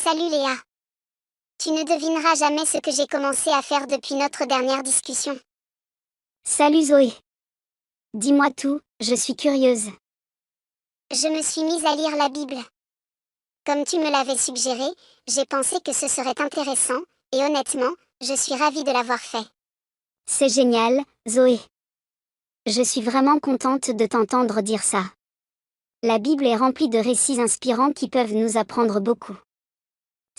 Salut Léa. Tu ne devineras jamais ce que j'ai commencé à faire depuis notre dernière discussion. Salut Zoé. Dis-moi tout, je suis curieuse. Je me suis mise à lire la Bible. Comme tu me l'avais suggéré, j'ai pensé que ce serait intéressant, et honnêtement, je suis ravie de l'avoir fait. C'est génial, Zoé. Je suis vraiment contente de t'entendre dire ça. La Bible est remplie de récits inspirants qui peuvent nous apprendre beaucoup.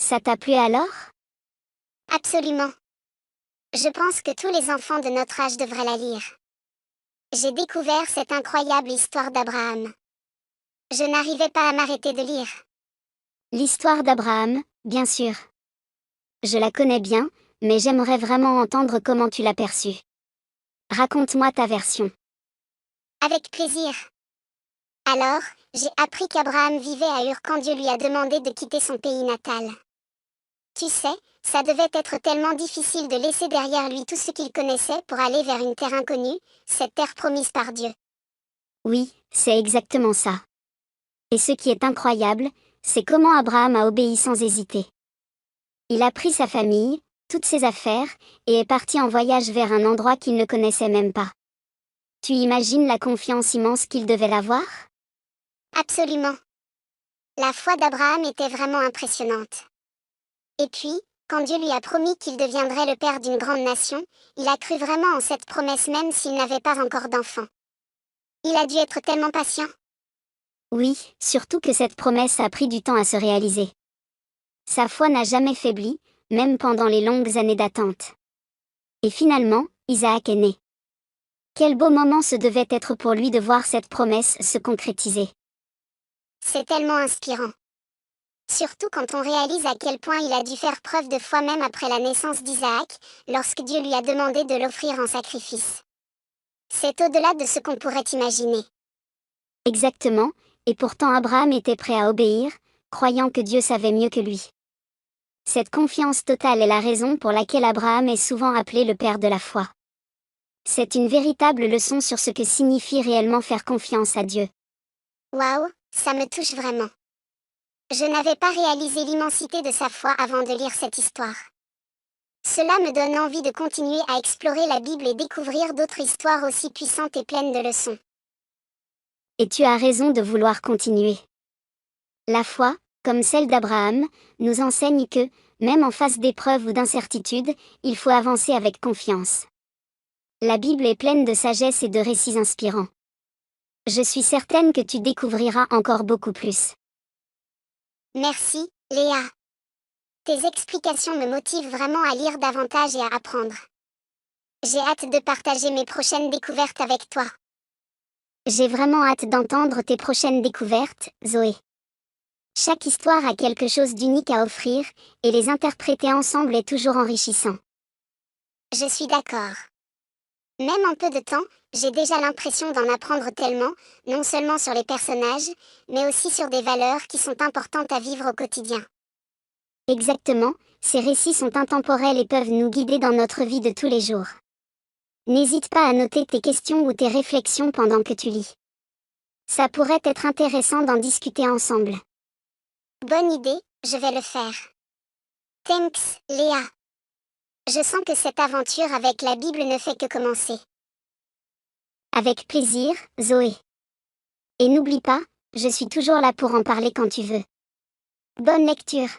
Ça t'a plu alors? Absolument. Je pense que tous les enfants de notre âge devraient la lire. J'ai découvert cette incroyable histoire d'Abraham. Je n'arrivais pas à m'arrêter de lire. L'histoire d'Abraham, bien sûr. Je la connais bien, mais j'aimerais vraiment entendre comment tu l'as perçue. Raconte-moi ta version. Avec plaisir. Alors, j'ai appris qu'Abraham vivait à Ur quand Dieu lui a demandé de quitter son pays natal. Tu sais, ça devait être tellement difficile de laisser derrière lui tout ce qu'il connaissait pour aller vers une terre inconnue, cette terre promise par Dieu. Oui, c'est exactement ça. Et ce qui est incroyable, c'est comment Abraham a obéi sans hésiter. Il a pris sa famille, toutes ses affaires, et est parti en voyage vers un endroit qu'il ne connaissait même pas. Tu imagines la confiance immense qu'il devait avoir? Absolument. La foi d'Abraham était vraiment impressionnante. Et puis, quand Dieu lui a promis qu'il deviendrait le père d'une grande nation, il a cru vraiment en cette promesse même s'il n'avait pas encore d'enfant. Il a dû être tellement patient. Oui, surtout que cette promesse a pris du temps à se réaliser. Sa foi n'a jamais faibli, même pendant les longues années d'attente. Et finalement, Isaac est né. Quel beau moment ce devait être pour lui de voir cette promesse se concrétiser. C'est tellement inspirant. Surtout quand on réalise à quel point il a dû faire preuve de foi même après la naissance d'Isaac, lorsque Dieu lui a demandé de l'offrir en sacrifice. C'est au-delà de ce qu'on pourrait imaginer. Exactement, et pourtant Abraham était prêt à obéir, croyant que Dieu savait mieux que lui. Cette confiance totale est la raison pour laquelle Abraham est souvent appelé le père de la foi. C'est une véritable leçon sur ce que signifie réellement faire confiance à Dieu. Waouh, ça me touche vraiment. Je n'avais pas réalisé l'immensité de sa foi avant de lire cette histoire. Cela me donne envie de continuer à explorer la Bible et découvrir d'autres histoires aussi puissantes et pleines de leçons. Et tu as raison de vouloir continuer. La foi, comme celle d'Abraham, nous enseigne que, même en face d'épreuves ou d'incertitudes, il faut avancer avec confiance. La Bible est pleine de sagesse et de récits inspirants. Je suis certaine que tu découvriras encore beaucoup plus. Merci, Léa. Tes explications me motivent vraiment à lire davantage et à apprendre. J'ai hâte de partager mes prochaines découvertes avec toi. J'ai vraiment hâte d'entendre tes prochaines découvertes, Zoé. Chaque histoire a quelque chose d'unique à offrir, et les interpréter ensemble est toujours enrichissant. Je suis d'accord. Même en peu de temps, j'ai déjà l'impression d'en apprendre tellement, non seulement sur les personnages, mais aussi sur des valeurs qui sont importantes à vivre au quotidien. Exactement, ces récits sont intemporels et peuvent nous guider dans notre vie de tous les jours. N'hésite pas à noter tes questions ou tes réflexions pendant que tu lis. Ça pourrait être intéressant d'en discuter ensemble. Bonne idée, je vais le faire. Thanks, Léa. Je sens que cette aventure avec la Bible ne fait que commencer. Avec plaisir, Zoé. Et n'oublie pas, je suis toujours là pour en parler quand tu veux. Bonne lecture.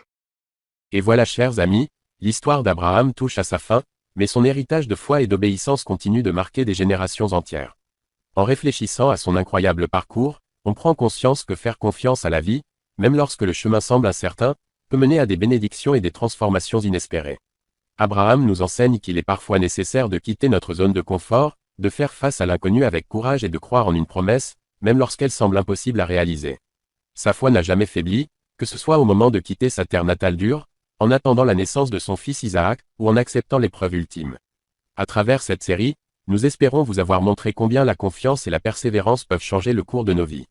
Et voilà, chers amis, l'histoire d'Abraham touche à sa fin, mais son héritage de foi et d'obéissance continue de marquer des générations entières. En réfléchissant à son incroyable parcours, on prend conscience que faire confiance à la vie, même lorsque le chemin semble incertain, peut mener à des bénédictions et des transformations inespérées. Abraham nous enseigne qu'il est parfois nécessaire de quitter notre zone de confort, de faire face à l'inconnu avec courage et de croire en une promesse, même lorsqu'elle semble impossible à réaliser. Sa foi n'a jamais faibli, que ce soit au moment de quitter sa terre natale dure, en attendant la naissance de son fils Isaac, ou en acceptant l'épreuve ultime. À travers cette série, nous espérons vous avoir montré combien la confiance et la persévérance peuvent changer le cours de nos vies.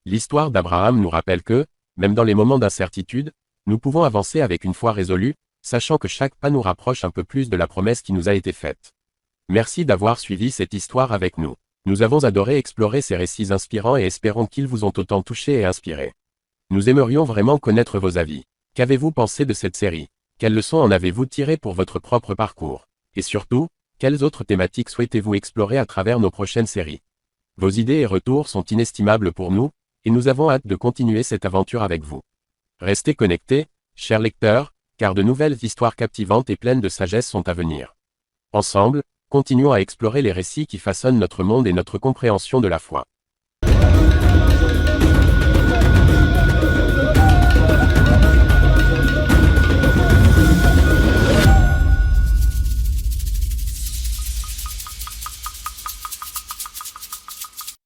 L'histoire d'Abraham nous rappelle que, même dans les moments d'incertitude, nous pouvons avancer avec une foi résolue, sachant que chaque pas nous rapproche un peu plus de la promesse qui nous a été faite. Merci d'avoir suivi cette histoire avec nous. Nous avons adoré explorer ces récits inspirants et espérons qu'ils vous ont autant touché et inspiré. Nous aimerions vraiment connaître vos avis. Qu'avez-vous pensé de cette série? Quelles leçons en avez-vous tirées pour votre propre parcours? Et surtout, quelles autres thématiques souhaitez-vous explorer à travers nos prochaines séries? Vos idées et retours sont inestimables pour nous, et nous avons hâte de continuer cette aventure avec vous. Restez connectés, chers lecteurs, car de nouvelles histoires captivantes et pleines de sagesse sont à venir. Ensemble, continuons à explorer les récits qui façonnent notre monde et notre compréhension de la foi.